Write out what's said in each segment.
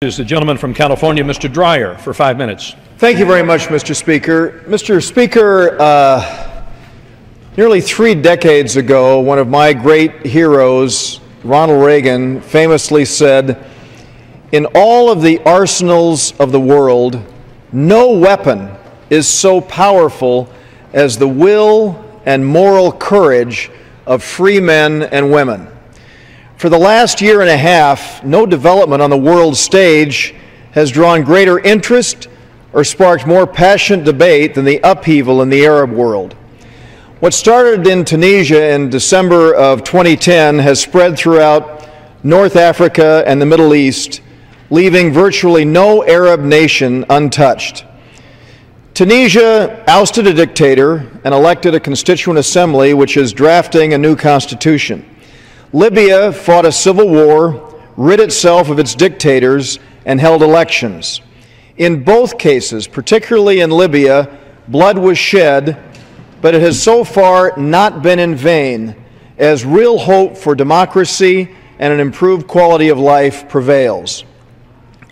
Is the gentleman from California, Mr. Dreier, for 5 minutes. Thank you very much, Mr. Speaker. Mr. Speaker, nearly 3 decades ago, one of my great heroes, Ronald Reagan, famously said, "In all of the arsenals of the world, no weapon is so powerful as the will and moral courage of free men and women." For the last year and a half, no development on the world stage has drawn greater interest or sparked more passionate debate than the upheaval in the Arab world. What started in Tunisia in December of 2010 has spread throughout North Africa and the Middle East, leaving virtually no Arab nation untouched. Tunisia ousted a dictator and elected a constituent assembly which is drafting a new constitution. Libya fought a civil war, rid itself of its dictators, and held elections. In both cases, particularly in Libya, blood was shed, but it has so far not been in vain, as real hope for democracy and an improved quality of life prevails.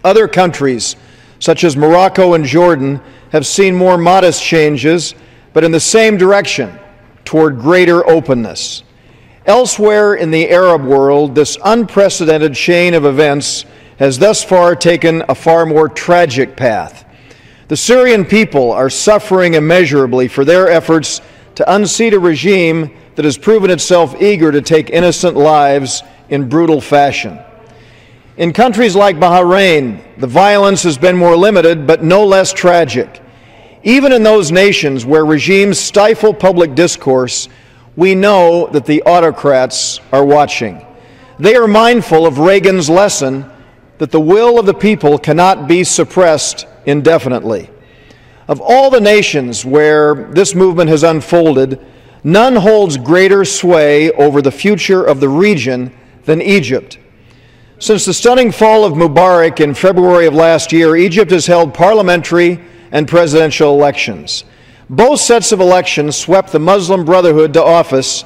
Other countries, such as Morocco and Jordan, have seen more modest changes, but in the same direction, toward greater openness. Elsewhere in the Arab world, this unprecedented chain of events has thus far taken a far more tragic path. The Syrian people are suffering immeasurably for their efforts to unseat a regime that has proven itself eager to take innocent lives in brutal fashion. In countries like Bahrain, the violence has been more limited but no less tragic. Even in those nations where regimes stifle public discourse, we know that the autocrats are watching. They are mindful of Reagan's lesson that the will of the people cannot be suppressed indefinitely. Of all the nations where this movement has unfolded, none holds greater sway over the future of the region than Egypt. Since the stunning fall of Mubarak in February of last year, Egypt has held parliamentary and presidential elections. Both sets of elections swept the Muslim Brotherhood to office,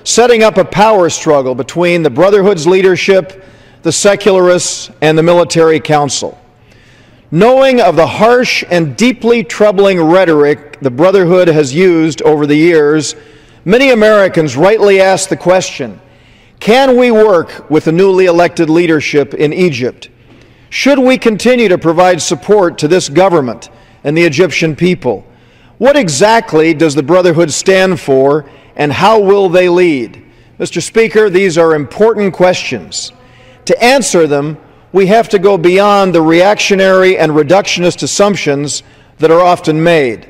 setting up a power struggle between the Brotherhood's leadership, the secularists, and the military council. Knowing of the harsh and deeply troubling rhetoric the Brotherhood has used over the years, many Americans rightly ask the question, can we work with the newly elected leadership in Egypt? Should we continue to provide support to this government and the Egyptian people? What exactly does the Brotherhood stand for, and how will they lead? Mr. Speaker, these are important questions. To answer them, we have to go beyond the reactionary and reductionist assumptions that are often made.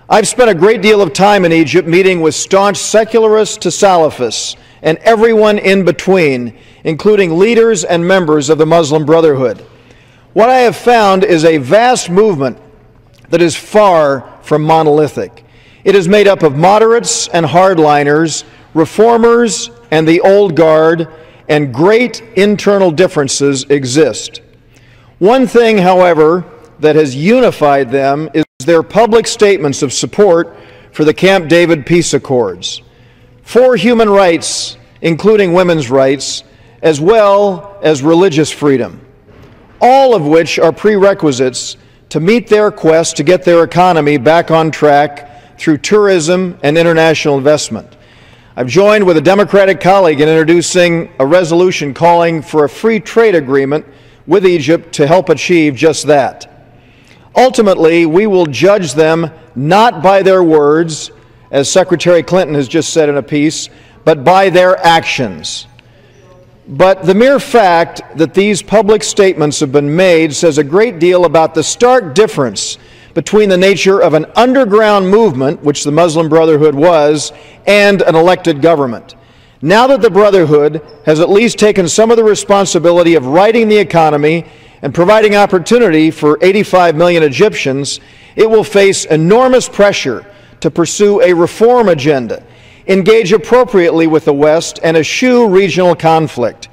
I've spent a great deal of time in Egypt meeting with staunch secularists to Salafists and everyone in between, including leaders and members of the Muslim Brotherhood. What I have found is a vast movement that is far from monolithic. It is made up of moderates and hardliners, reformers and the old guard, and great internal differences exist. One thing, however, that has unified them is their public statements of support for the Camp David peace accords, for human rights, including women's rights, as well as religious freedom, all of which are prerequisites to meet their quest to get their economy back on track through tourism and international investment. I've joined with a Democratic colleague in introducing a resolution calling for a free trade agreement with Egypt to help achieve just that. Ultimately, we will judge them not by their words, as Secretary Clinton has just said in a piece, but by their actions. But the mere fact that these public statements have been made says a great deal about the stark difference between the nature of an underground movement, which the Muslim Brotherhood was, and an elected government. Now that the Brotherhood has at least taken some of the responsibility of righting the economy and providing opportunity for 85 million Egyptians, it will face enormous pressure to pursue a reform agenda, engage appropriately with the West, and eschew regional conflict.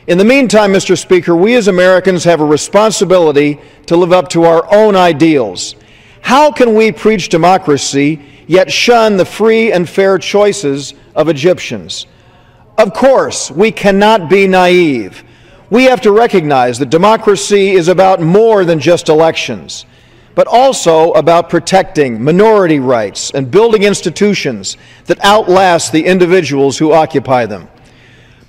In the meantime, Mr. Speaker, we as Americans have a responsibility to live up to our own ideals. How can we preach democracy yet shun the free and fair choices of Egyptians? Of course, we cannot be naive. we have to recognize that democracy is about more than just elections, but also about protecting minority rights and building institutions that outlast the individuals who occupy them.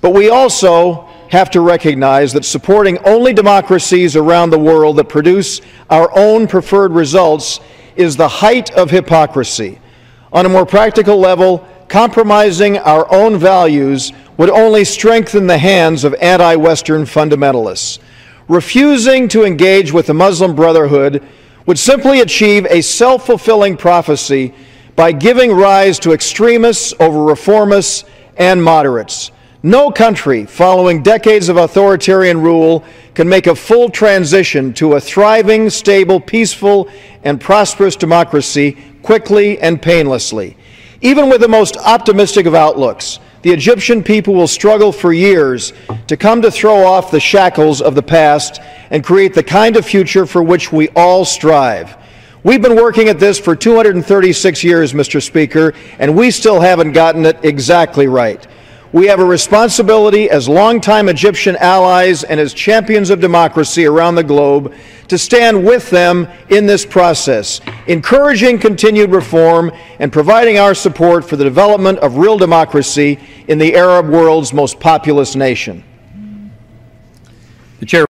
But we also have to recognize that supporting only democracies around the world that produce our own preferred results is the height of hypocrisy. On a more practical level, compromising our own values would only strengthen the hands of anti-Western fundamentalists. Refusing to engage with the Muslim Brotherhood would simply achieve a self-fulfilling prophecy by giving rise to extremists over reformists and moderates. No country following decades of authoritarian rule can make a full transition to a thriving, stable, peaceful, and prosperous democracy quickly and painlessly. Even with the most optimistic of outlooks, the Egyptian people will struggle for years to come to throw off the shackles of the past and create the kind of future for which we all strive. We've been working at this for 236 years, Mr. Speaker, and we still haven't gotten it exactly right. We have a responsibility as longtime Egyptian allies and as champions of democracy around the globe to stand with them in this process, encouraging continued reform and providing our support for the development of real democracy in the Arab world's most populous nation. The chair